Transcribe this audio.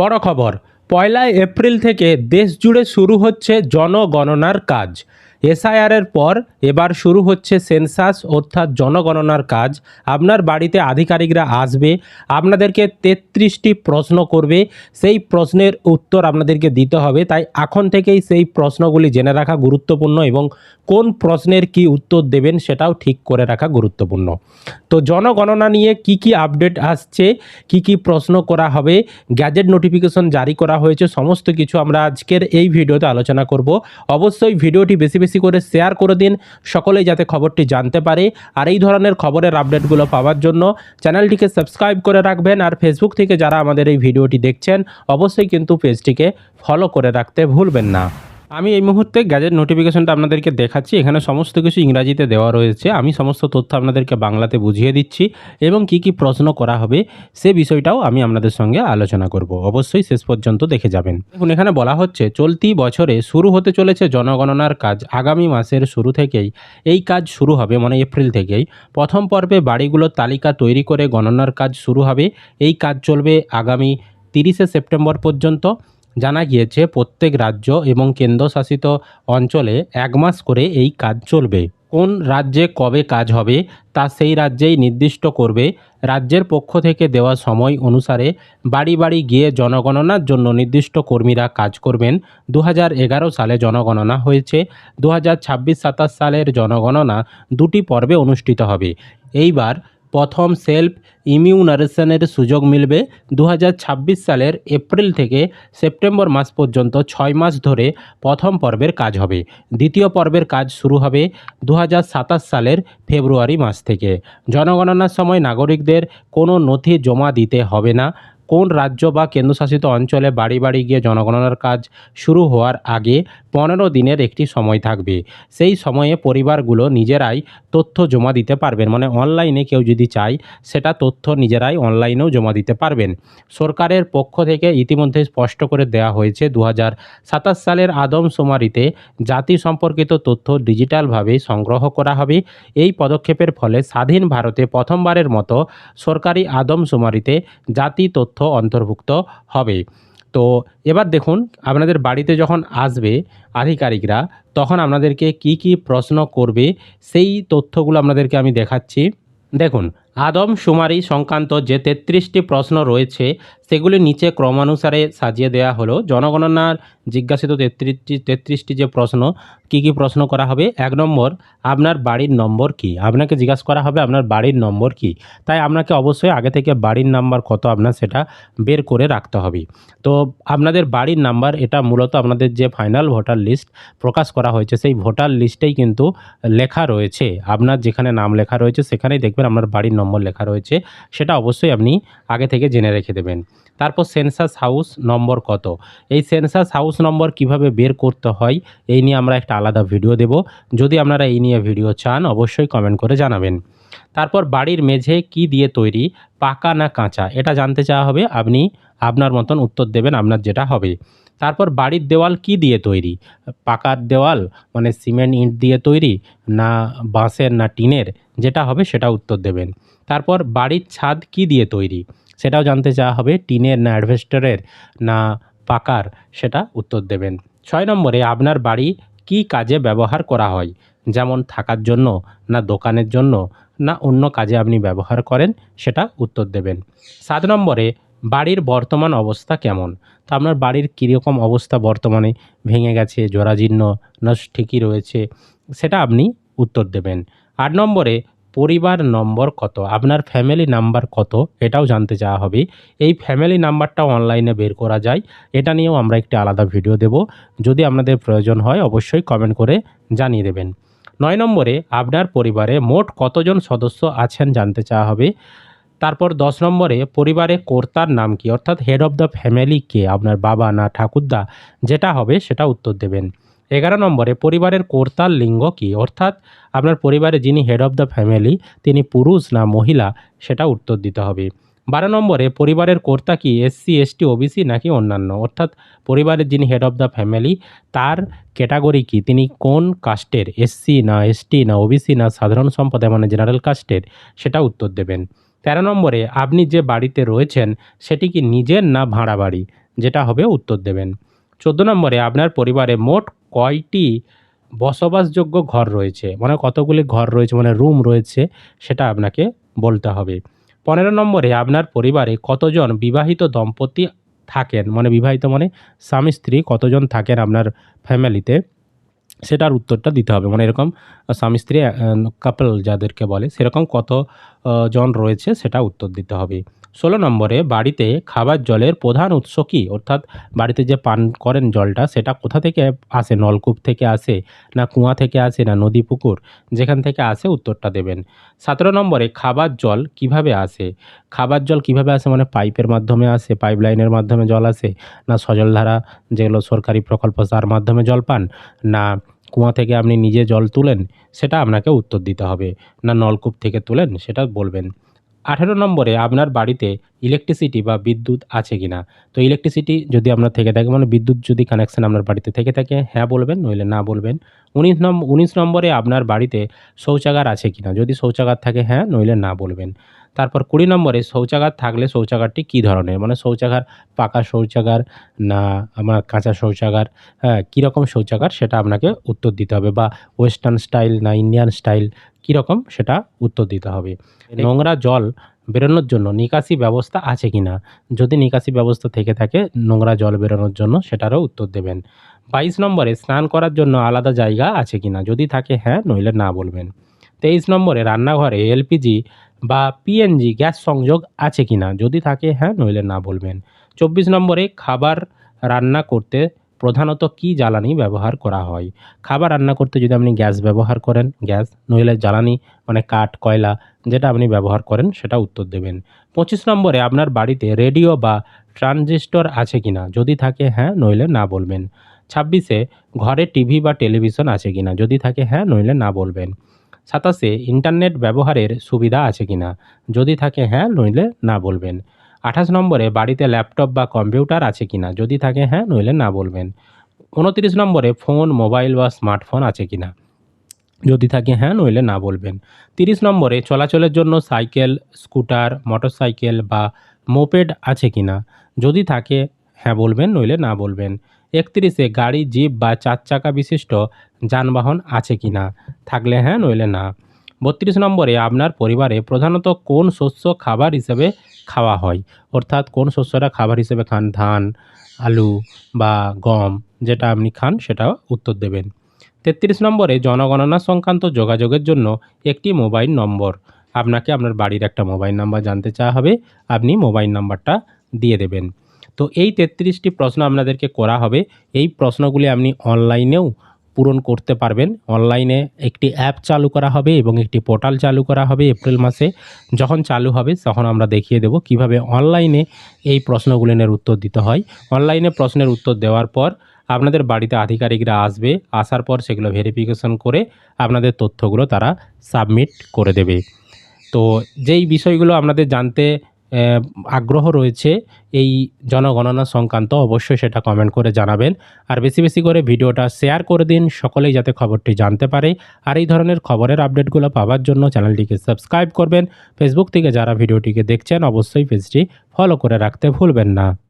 বড় খবর, ১লা এপ্রিল থেকে দেশ জুড়ে শুরু হচ্ছে জনগণনার কাজ। এসআইআরের পর এবার শুরু হচ্ছে সেন্সাস অর্থাৎ জনগণনার কাজ। আপনার বাড়িতে আধিকারিকরা আসবে, আপনাদেরকে ৩৩টি প্রশ্ন করবে, সেই প্রশ্নের উত্তর আপনাদেরকে দিতে হবে। তাই এখন থেকেই সেই প্রশ্নগুলি জেনে রাখা গুরুত্বপূর্ণ এবং কোন প্রশ্নের কি উত্তর দেবেন সেটাও ঠিক করে রাখা গুরুত্বপূর্ণ। তো জনগণনা নিয়ে কি আপডেট আসছে, কি প্রশ্ন করা হবে, গ্যাজেট নোটিফিকেশন জারি করা হয়েছে, সমস্ত কিছু আমরা আজকের এই ভিডিওতে আলোচনা করব। অবশ্যই ভিডিওটি বেশি বেশি করে শেয়ার করে দিন, সকলেই যাতে খবরটি জানতে পারে। আর এই ধরনের খবরের আপডেটগুলো পাওয়ার জন্য চ্যানেলটিকে সাবস্ক্রাইব করে রাখবেন। আর ফেসবুক থেকে যারা আমাদের এই ভিডিওটি দেখছেন অবশ্যই কিন্তু পেজটিকে ফলো করে রাখতে ভুলবেন না। আমি এই মুহূর্তে গ্যাজেট নোটিফিকেশনটা আপনাদেরকে দেখাচ্ছি। এখানে সমস্ত কিছু ইংরাজিতে দেওয়া রয়েছে, আমি সমস্ত তথ্য আপনাদেরকে বাংলাতে বুঝিয়ে দিচ্ছি এবং কি প্রশ্ন করা হবে সে বিষয়টাও আমি আপনাদের সঙ্গে আলোচনা করব। অবশ্যই শেষ পর্যন্ত দেখে যাবেন। দেখুন, এখানে বলা হচ্ছে চলতি বছরে শুরু হতে চলেছে জনগণনার কাজ। আগামী মাসের শুরু থেকেই এই কাজ শুরু হবে, মানে এপ্রিল থেকেই। প্রথম পর্বে বাড়িগুলোর তালিকা তৈরি করে গণনার কাজ শুরু হবে। এই কাজ চলবে আগামী ৩০শে সেপ্টেম্বর পর্যন্ত। জানা গিয়েছে প্রত্যেক রাজ্য এবং কেন্দ্রশাসিত অঞ্চলে ১ মাস করে এই কাজ চলবে। কোন রাজ্যে কবে কাজ হবে তা সেই রাজ্যেই নির্দিষ্ট করবে। রাজ্যের পক্ষ থেকে দেওয়া সময় অনুসারে বাড়ি বাড়ি গিয়ে জনগণনার জন্য নির্দিষ্ট কর্মীরা কাজ করবেন। ২০১১ সালে জনগণনা হয়েছে। ২০২৬-২৭ সালের জনগণনা দুটি পর্বে অনুষ্ঠিত হবে। এইবার প্রথম সেলফ ইমিউনারেশনের সুযোগ মিলবে। ২০২৬ সালের এপ্রিল থেকে সেপ্টেম্বর মাস পর্যন্ত ৬ মাস ধরে প্রথম পর্বের কাজ হবে। দ্বিতীয় পর্বের কাজ শুরু হবে ২০২৭ সালের ফেব্রুয়ারি মাস থেকে। জনগণনার সময় নাগরিকদের কোনো নথি জমা দিতে হবে না। কোন রাজ্য বা কেন্দ্রশাসিত অঞ্চলে বাড়ি বাড়ি গিয়ে জনগণনার কাজ শুরু হওয়ার আগে ১৫ দিনের একটি সময় থাকবে। সেই সময়ে পরিবারগুলো নিজেরাই তথ্য জমা দিতে পারবেন, মানে অনলাইনে কেউ যদি চায় সেটা তথ্য নিজেরাই অনলাইনেও জমা দিতে পারবেন। সরকারের পক্ষ থেকে ইতিমধ্যে স্পষ্ট করে দেওয়া হয়েছে ২০২৭ সালের আদমশুমারিতে জাতি সম্পর্কিত তথ্য ডিজিটালভাবে সংগ্রহ করা হবে। এই পদক্ষেপের ফলে স্বাধীন ভারতে প্রথমবারের মতো সরকারি আদমশুমারিতে জাতি তথ্য অন্তর্ভুক্ত হবে। তো এবার দেখুন, আপনাদের বাড়িতে যখন আসবে আধিকারিকরা তখন আপনাদেরকে কি প্রশ্ন করবে সেই তথ্যগুলো আপনাদেরকে আমি দেখাচ্ছি। দেখুন, আদমশুমারি সংক্রান্ত যে ৩৩টি প্রশ্ন রয়েছে সেগুলি নিচে ক্রমানুসারে সাজিয়ে দেওয়া হলো। জনগণনার জিজ্ঞাসিত ৩৩টি যে প্রশ্ন, কি প্রশ্ন করা হবে। ১ নম্বর, আপনার বাড়ির নম্বর কি? আপনাকে জিজ্ঞাসা করা হবে আপনার বাড়ির নম্বর কি। তাই আপনাকে অবশ্যই আগে থেকে বাড়ির নাম্বার কত আপনার সেটা বের করে রাখতে হবে। তো আপনাদের বাড়ির নাম্বার, এটা মূলত আপনাদের যে ফাইনাল ভোটার লিস্ট প্রকাশ করা হয়েছে সেই ভোটার লিস্টেই কিন্তু লেখা রয়েছে। আপনার যেখানে নাম লেখা রয়েছে সেখানেই দেখবেন আপনার বাড়ির নম্বর লেখা রয়েছে, সেটা অবশ্যই আপনি আগে থেকে জেনে রেখে দেবেন। তারপর সেন্সাস হাউস নম্বর কত। এই সেন্সাস হাউস নম্বর কিভাবে বের করতে হয় এই নিয়ে আমরা একটা আলাদা ভিডিও দেব। যদি আপনারা এই নিয়ে ভিডিও চান অবশ্যই কমেন্ট করে জানাবেন। তারপর বাড়ির মেঝে কি দিয়ে তৈরি, পাকা না কাঁচা, এটা জানতে চাওয়া হবে। আপনি আপনার মতন উত্তর দেবেন, আপনার যেটা হবে। তারপর বাড়ির দেওয়াল কি দিয়ে তৈরি, পাকার দেওয়াল মানে সিমেন্ট ইট দিয়ে তৈরি, না বাঁশের না টিনের, যেটা হবে সেটা উত্তর দেবেন। তারপর বাড়ির ছাদ কি দিয়ে তৈরি, সেটাও জানতে চাওয়া হবে। টিনের না অ্যাডভেস্টারের না পাকার, সেটা উত্তর দেবেন। ৬ নম্বরে, আপনার বাড়ি কি কাজে ব্যবহার করা হয়, যেমন থাকার জন্য না দোকানের জন্য না অন্য কাজে আপনি ব্যবহার করেন, সেটা উত্তর দেবেন। ৭ নম্বরে, বাড়ির বর্তমান অবস্থা কেমন। তো আপনার বাড়ির কীরকম অবস্থা বর্তমানে, ভেঙে গেছে, জরাজীর্ণ না ঠিকই রয়েছে, সেটা আপনি উত্তর দেবেন। ৮ নম্বরে, পরিবার নম্বর কত, আপনার ফ্যামিলি নাম্বার কত, এটাও জানতে চাওয়া হবে। এই ফ্যামিলি নাম্বারটাও অনলাইনে বের করা যায়, এটা নিয়েও আমরা একটি আলাদা ভিডিও দেব। যদি আপনাদের প্রয়োজন হয় অবশ্যই কমেন্ট করে জানিয়ে দেবেন। ৯ নম্বরে, আপনার পরিবারে মোট কতজন সদস্য আছেন জানতে চাওয়া হবে। তারপর ১০ নম্বরে, পরিবারে কর্তার নাম কি, অর্থাৎ হেড অফ দ্য ফ্যামিলি কে, আপনার বাবা না ঠাকুরদা, যেটা হবে সেটা উত্তর দেবেন। ১১ নম্বরে, পরিবারের কর্তার লিঙ্গ কি, অর্থাৎ আপনার পরিবারে যিনি হেড অফ দ্য ফ্যামিলি তিনি পুরুষ না মহিলা, সেটা উত্তর দিতে হবে। ১২ নম্বরে, পরিবারের কর্তা কি এসসি এসটি ওবিসি নাকি অন্যান্য, অর্থাৎ পরিবারের যিনি হেড অফ দ্য ফ্যামিলি তার ক্যাটাগরি কি, তিনি কোন কাস্টের, এসসি না এসটি না ওবিসি না সাধারণ সম্প্রদায় মানে জেনারেল কাস্টের, সেটা উত্তর দেবেন। ১৩ নম্বরে, আপনি যে বাড়িতে রয়েছেন সেটি কি নিজের না ভাড়া বাড়ি, যেটা হবে উত্তর দেবেন। 14 নম্বরে আপনার পরিবারে মোট কয়টি বসবাসযোগ্য ঘর রয়েছে, মানে কতগুলি ঘর রয়েছে মানে রুম রয়েছে সেটা আপনাকে বলতে হবে। 15 নম্বরে আপনার পরিবারে কতজন বিবাহিত দম্পতি থাকেন, মানে বিবাহিত মানে স্বামী স্ত্রী কতজন থাকেন আপনার ফ্যামিলিতে, সেটার উত্তরটা দিতে হবে। মানে এরকম স্বামী স্ত্রী কাপল যাদেরকে বলে সেরকম কত জন রয়েছে সেটা উত্তর দিতে হবে। 16 নম্বরে বাড়িতে খাবার জলের প্রধান উৎস কী, অর্থাৎ বাড়িতে যে পান করেন জলটা সেটা কোথা থেকে আসে, নলকূপ থেকে আসে না কুয়া থেকে আসে না নদী পুকুর, যেখান থেকে আসে উত্তরটা দেবেন। 17 নম্বরে খাবার জল কিভাবে আসে, খাবার জল কিভাবে আসে মানে পাইপের মাধ্যমে আসে, পাইপ লাইনের মাধ্যমে জল আসে, না সজলধারা যেগুলো সরকারি প্রকল্প তার মাধ্যমে জল পান, না কুয়া থেকে আপনি নিজে জল তুলেন, সেটা আপনাকে উত্তর দিতে হবে, না নলকূপ থেকে তুলেন সেটা বলবেন। 18 নম্বরে আপনার বাড়িতে ইলেকট্রিসিটি বা বিদ্যুৎ আছে কিনা। তো ইলেকট্রিসিটি যদি আপনার থেকে থাকে মানে বিদ্যুৎ যদি কানেকশন আপনার বাড়িতে থেকে থাকে হ্যাঁ বলবেন, নইলে না বলবেন। 19 নম্বরে আপনার বাড়িতে শৌচাগার আছে কিনা, যদি শৌচাগার থাকে হ্যাঁ, নইলে না বলবেন। তারপর 20 নম্বরে শৌচাগার থাকলে শৌচাগারটি কী ধরনের, মানে শৌচাগার পাকা শৌচাগার না আমার কাঁচা শৌচাগার, হ্যাঁ কীরকম শৌচাগার সেটা আপনাকে উত্তর দিতে হবে, বা ওয়েস্টার্ন স্টাইল না ইন্ডিয়ান স্টাইল কীরকম সেটা উত্তর দিতে হবে। নোংরা জল বেরোনোর জন্য নিকাশি ব্যবস্থা আছে কিনা, যদি নিকাশি ব্যবস্থা থেকে থাকে নোংরা জল বেরোনোর জন্য সেটারও উত্তর দেবেন। 22 নম্বরে স্নান করার জন্য আলাদা জায়গা আছে কিনা, যদি থাকে হ্যাঁ, নইলে না বলবেন। 23 নম্বরে রান্নাঘরে এলপিজি বা পিএনজি গ্যাস সংযোগ আছে কিনা, যদি থাকে হ্যাঁ, নইলে না বলবেন। 24 নম্বরে খাবার রান্না করতে প্রধানত কী জ্বালানি ব্যবহার করা হয়, খাবার রান্না করতে যদি আপনি গ্যাস ব্যবহার করেন গ্যাস, নইলে জ্বালানি মানে কাঠ কয়লা যেটা আপনি ব্যবহার করেন সেটা উত্তর দেবেন। 25 নম্বরে আপনার বাড়িতে রেডিও বা ট্রানজিস্টর আছে কিনা, যদি থাকে হ্যাঁ, নইলে না বলবেন। 26 ঘরে টিভি বা টেলিভিশন আছে কিনা, যদি থাকে হ্যাঁ, নইলে না বলবেন। 27 ইন্টারনেট ব্যবহারের সুবিধা আছে কিনা, যদি থাকে হ্যাঁ, নইলে না বলবেন। 28 নম্বরে বাড়িতে ল্যাপটপ বা কম্পিউটার আছে কিনা, যদি থাকে হ্যাঁ, নইলে না বলবেন। 29 নম্বরে ফোন মোবাইল বা স্মার্টফোন আছে কিনা, যদি থাকে হ্যাঁ, নইলে না বলবেন। 30 নম্বরে চলাচলের জন্য সাইকেল স্কুটার মোটরসাইকেল বা মোপেড আছে কিনা, যদি থাকে হ্যাঁ বলবেন, নইলে না বলবেন। 31 গাড়ি জিপ বা 4 চাকা বিশিষ্ট যানবাহন আছে কিনা, থাকলে হ্যাঁ, নইলে না। 32 নম্বরে আপনার পরিবারে প্রধানত কোন শস্য খাবার হিসেবে খাওয়া হয়, অর্থাৎ কোন শস্যটা খাবার হিসেবে খান, ধান আলু বা গম যেটা আপনি খান সেটা উত্তর দেবেন। 33 নম্বরে জনগণনা সংক্রান্ত যোগাযোগের জন্য একটি মোবাইল নম্বর, আপনাকে আপনার বাড়ির একটা মোবাইল নাম্বার জানতে চাওয়া হবে, আপনি মোবাইল নাম্বারটা দিয়ে দেবেন। তো এই 33টি প্রশ্ন আপনাদেরকে করা হবে, এই প্রশ্নগুলি আপনি অনলাইনেও পূরণ করতে পারবেন। অনলাইনে একটি অ্যাপ চালু করা হবে এবং একটি পোর্টাল চালু করা হবে এপ্রিল মাসে। যখন চালু হবে তখন আমরা দেখিয়ে দেব কিভাবে অনলাইনে এই প্রশ্নগুলির উত্তর দিতে হয়। অনলাইনে প্রশ্নের উত্তর দেওয়ার পর আপনাদের বাড়িতে আধিকারিকরা আসবে, আসার পর সেগুলো ভেরিফিকেশন করে আপনাদের তথ্যগুলো তারা সাবমিট করে দেবে। তো যেই বিষয়গুলো আপনাদের জানতে আগ্রহ রয়েছে এই জনগণনা সংক্রান্ত, অবশ্যই সেটা কমেন্ট করে জানাবেন। আর বেশি বেশি করে ভিডিওটা শেয়ার করে দিন, সকলেই যাতে খবরটি জানতে পারে। আর এই ধরনের খবরের আপডেটগুলো পাওয়ার জন্য চ্যানেলটিকে সাবস্ক্রাইব করবেন। ফেসবুক থেকে যারা ভিডিওটিকে দেখছেন অবশ্যই পেজটি ফলো করে রাখতে ভুলবেন না।